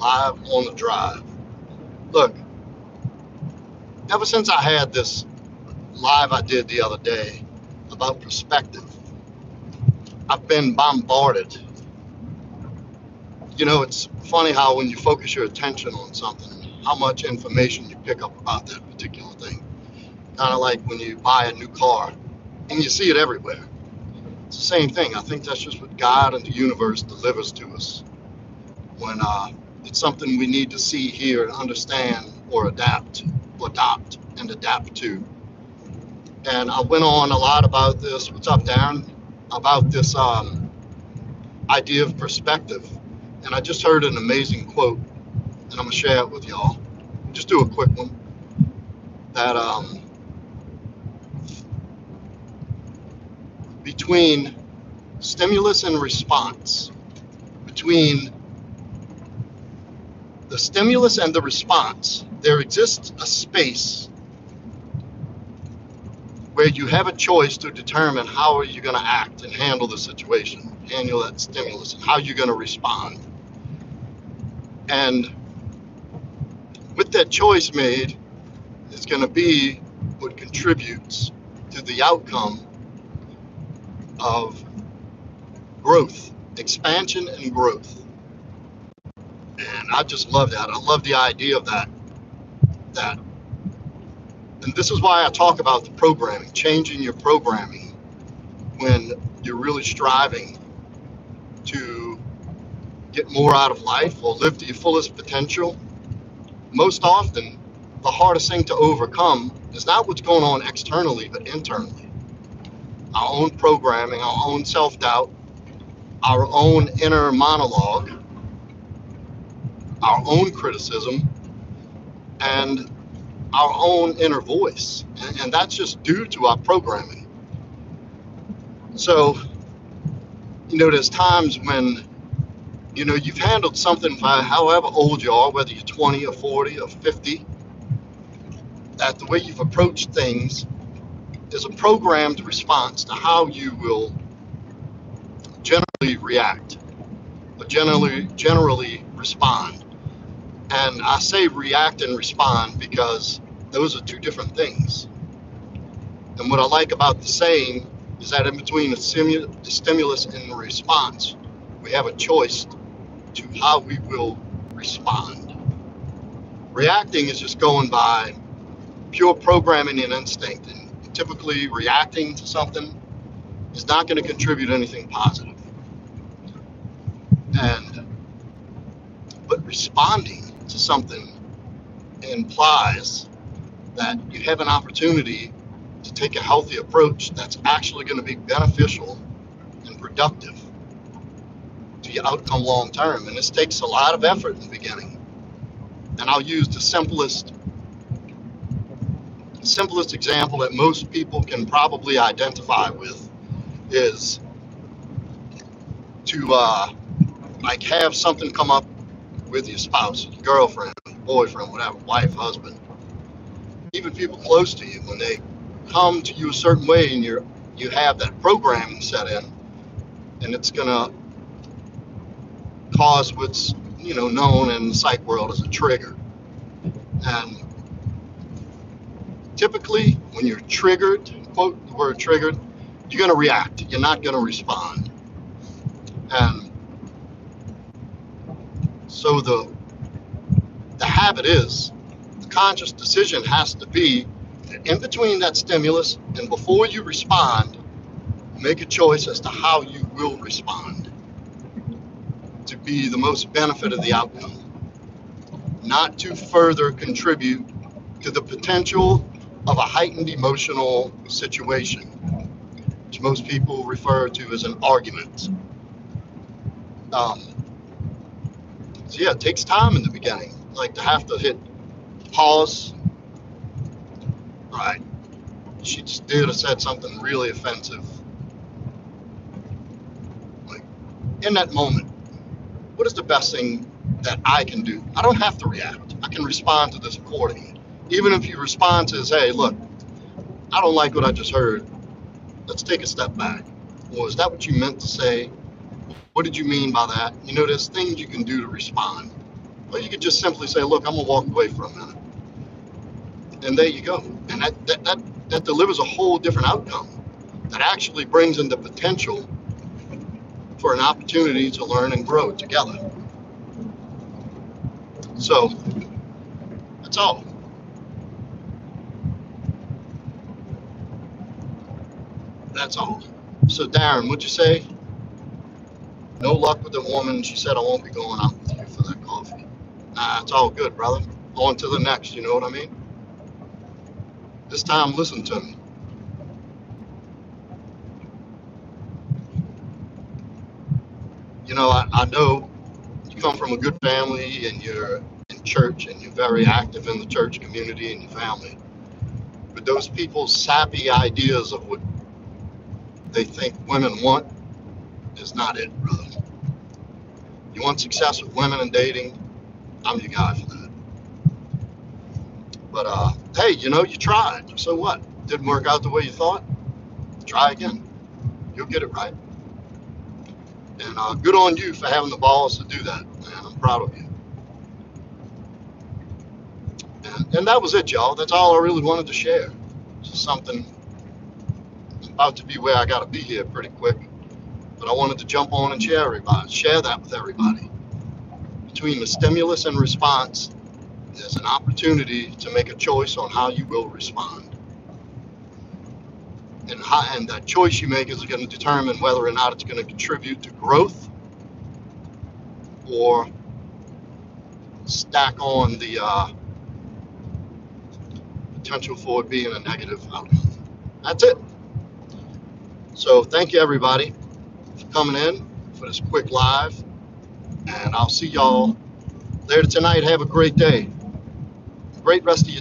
live on the drive. Look, ever since I had this live I did the other day about perspective, I've been bombarded. You know, it's funny how when you focus your attention on something, how much information you pick up about that particular thing. Kind of like when you buy a new car and you see it everywhere. It's the same thing. I think that's just what God and the universe delivers to us when it's something we need to see, hear, and understand, or adopt and adapt to. And I went on a lot about this. What's up, Darren? About this idea of perspective. And I just heard an amazing quote, and I'm gonna share it with y'all. Just do a quick one. That between stimulus and response, between the stimulus and the response, there exists a space where you have a choice to determine how are you going to act and handle the situation, handle that stimulus, and how you're going to respond. And with that choice made, it's going to be what contributes to the outcome of growth, expansion and growth. And I just love that. I love the idea of that. And this is why I talk about the programming, changing your programming when you're really striving to get more out of life or live to your fullest potential. Most often, the hardest thing to overcome is not what's going on externally, but internally. Our own programming, our own self-doubt, our own inner monologue, our own criticism, and our own inner voice. And that's just due to our programming. So, there's times when, you've handled something for however old you are, whether you're 20 or 40 or 50, that the way you've approached things is a programmed response to how you will generally react, but generally respond. And I say react and respond because those are two different things. And what I like about the saying is that in between the stimulus and the response, we have a choice to how we will respond. Reacting is just going by pure programming and instinct, and typically reacting to something is not going to contribute anything positive. But responding to something implies that you have an opportunity to take a healthy approach that's actually going to be beneficial and productive to your outcome long term. And this takes a lot of effort in the beginning. And I'll use the simplest example that most people can probably identify with is to have something come up with your spouse, your girlfriend, boyfriend, whatever, wife, husband, even people close to you. When they come to you a certain way and you have that programming set in, and it's gonna cause what's known in the psych world as a trigger. And typically when you're triggered, quote the word triggered, you're gonna react, you're not gonna respond. And so the habit is, the conscious decision has to be in between that stimulus and before you respond, make a choice as to how you will respond to be the most benefit of the outcome, not to further contribute to the potential of a heightened emotional situation, which most people refer to as an argument. So yeah, it takes time in the beginning, like to have to hit pause. All right, she just did or said something really offensive. Like, in that moment, what is the best thing that I can do? I don't have to react. I can respond to this accordingly. Even if your response is, hey, look, I don't like what I just heard. Let's take a step back. Well, is that what you meant to say? What did you mean by that? There's things you can do to respond Or you could just simply say, look, I'm going to walk away for a minute. And there you go. And that delivers a whole different outcome that actually brings in the potential for an opportunity to learn and grow together. So that's all. That's all. So Darren, would you say no luck with the woman? She said I won't be going out with you for that coffee. Nah, it's all good, brother. On to the next, you know what I mean? This time, listen to me. You know, I know you come from a good family and you're in church and you're very active in the church community and your family. But those people's sappy ideas of what they think women want is not it, brother. You want success with women and dating? I'm your guy for that. But hey, you know, you tried. So what? Didn't work out the way you thought? Try again. You'll get it right. And good on you for having the balls to do that, man. I'm proud of you. And that was it, y'all. That's all I really wanted to share. Just something about to be where I got to be here pretty quick. But I wanted to jump on and share that with everybody. Between the stimulus and response, there's an opportunity to make a choice on how you will respond. And that choice you make is going to determine whether or not it's going to contribute to growth or stack on the potential for it being a negative outcome. That's it. So thank you, everybody, for coming in for this quick live. And I'll see y'all later tonight. Have a great day. Great rest of your day.